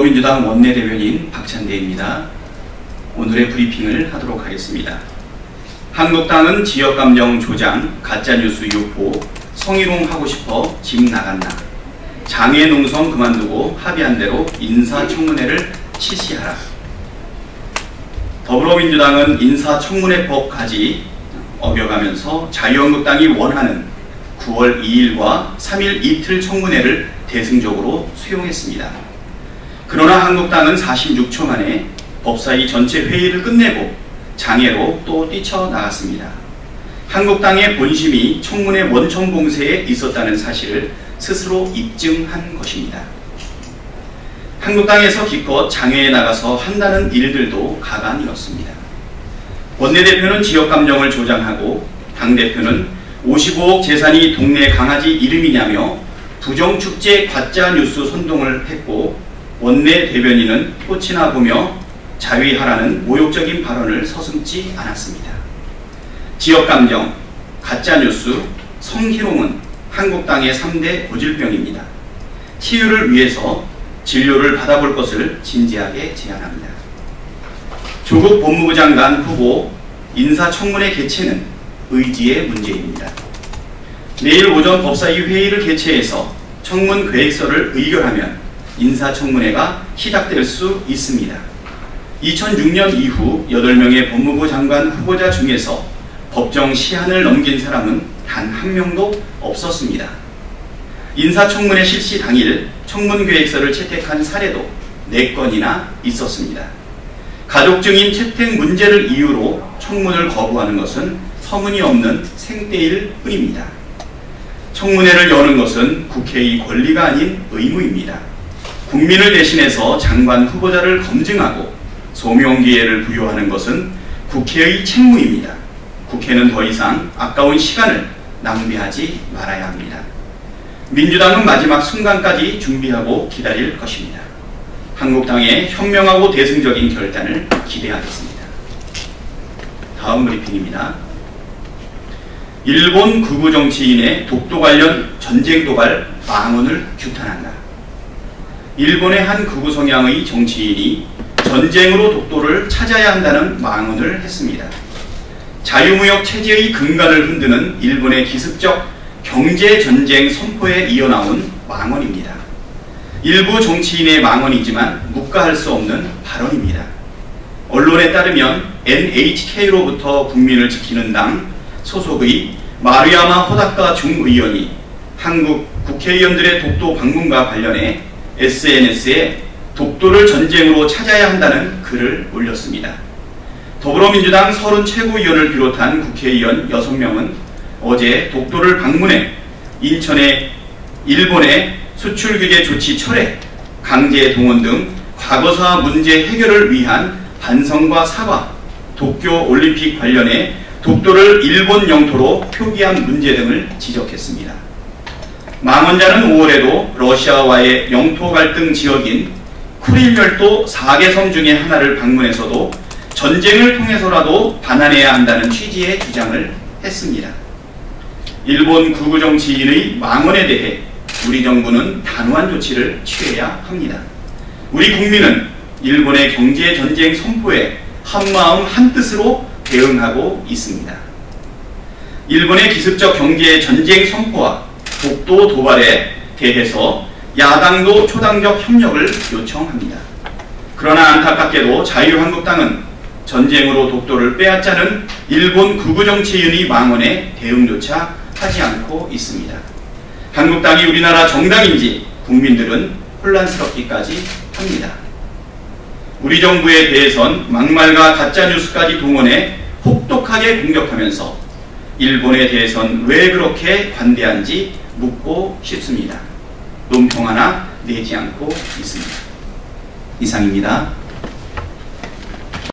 더불어민주당 원내대변인 박찬대입니다. 오늘의 브리핑을 하도록 하겠습니다. 한국당은 지역감정 조장, 가짜뉴스 유포, 성희롱하고 싶어 집 나갔나, 장애 농성 그만두고 합의한 대로 인사청문회를 실시하라. 더불어민주당은 인사청문회법까지 어겨가면서 자유한국당이 원하는 9월 2일과 3일 이틀 청문회를 대승적으로 수용했습니다. 그러나 한국당은 46초 만에 법사위 전체 회의를 끝내고 장애로 또 뛰쳐나갔습니다. 한국당의 본심이 청문회 원청 공세에 있었다는 사실을 스스로 입증한 것입니다. 한국당에서 기껏 장애에 나가서 한다는 일들도 가관이었습니다. 원내대표는 지역감정을 조장하고 당대표는 55억 재산이 동네 강아지 이름이냐며 부정축제 가짜뉴스 선동을 했고, 원내대변인은 꽃이나 보며 자위하라는 모욕적인 발언을 서슴지 않았습니다. 지역감정, 가짜뉴스, 성희롱은 한국당의 3대 고질병입니다. 치유를 위해서 진료를 받아볼 것을 진지하게 제안합니다. 조국 법무부 장관 후보 인사청문회 개최는 의지의 문제입니다. 내일 오전 법사위 회의를 개최해서 청문 계획서를 의결하면 인사청문회가 시작될 수 있습니다. 2006년 이후 8명의 법무부 장관 후보자 중에서 법정 시한을 넘긴 사람은 단 한 명도 없었습니다. 인사청문회 실시 당일 청문계획서를 채택한 사례도 4건이나 있었습니다. 가족증인 채택 문제를 이유로 청문을 거부하는 것은 터무니없는 생떼일 뿐입니다. 청문회를 여는 것은 국회의 권리가 아닌 의무입니다. 국민을 대신해서 장관 후보자를 검증하고 소명기회를 부여하는 것은 국회의 책무입니다. 국회는 더 이상 아까운 시간을 낭비하지 말아야 합니다. 민주당은 마지막 순간까지 준비하고 기다릴 것입니다. 한국당의 현명하고 대승적인 결단을 기대하겠습니다. 다음 브리핑입니다. 일본 극우 정치인의 독도 관련 전쟁 도발 망언을 규탄한다. 일본의 한 극우 성향의 정치인이 전쟁으로 독도를 찾아야 한다는 망언을 했습니다. 자유무역 체제의 근간을 흔드는 일본의 기습적 경제전쟁 선포에 이어나온 망언입니다. 일부 정치인의 망언이지만 묵과할 수 없는 발언입니다. 언론에 따르면 NHK로부터 국민을 지키는 당 소속의 마루야마 호다카 중의원이 한국 국회의원들의 독도 방문과 관련해 SNS에 독도를 전쟁으로 찾아야 한다는 글을 올렸습니다. 더불어민주당 30 최고위원을 비롯한 국회의원 6명은 어제 독도를 방문해 인천의 일본의 수출규제 조치 철회, 강제 동원 등 과거사 문제 해결을 위한 반성과 사과, 도쿄올림픽 관련해 독도를 일본 영토로 표기한 문제 등을 지적했습니다. 망언자는 5월에도 러시아와의 영토 갈등 지역인 쿠릴열도 4개 섬 중에 하나를 방문해서도 전쟁을 통해서라도 반환해야 한다는 취지의 주장을 했습니다. 일본 극우 정치인의 망언에 대해 우리 정부는 단호한 조치를 취해야 합니다. 우리 국민은 일본의 경제전쟁 선포에 한마음 한뜻으로 대응하고 있습니다. 일본의 기습적 경제전쟁 선포와 독도 도발에 대해서 야당도 초당적 협력을 요청합니다. 그러나 안타깝게도 자유한국당은 전쟁으로 독도를 빼앗자는 일본 극우 정치인의 망언에 대응조차 하지 않고 있습니다. 한국당이 우리나라 정당인지 국민들은 혼란스럽기까지 합니다. 우리 정부에 대해선 막말과 가짜뉴스까지 동원해 혹독하게 공격하면서 일본에 대해선 왜 그렇게 관대한지 묻고 싶습니다. 논평 하나 내지 않고 있습니다. 이상입니다.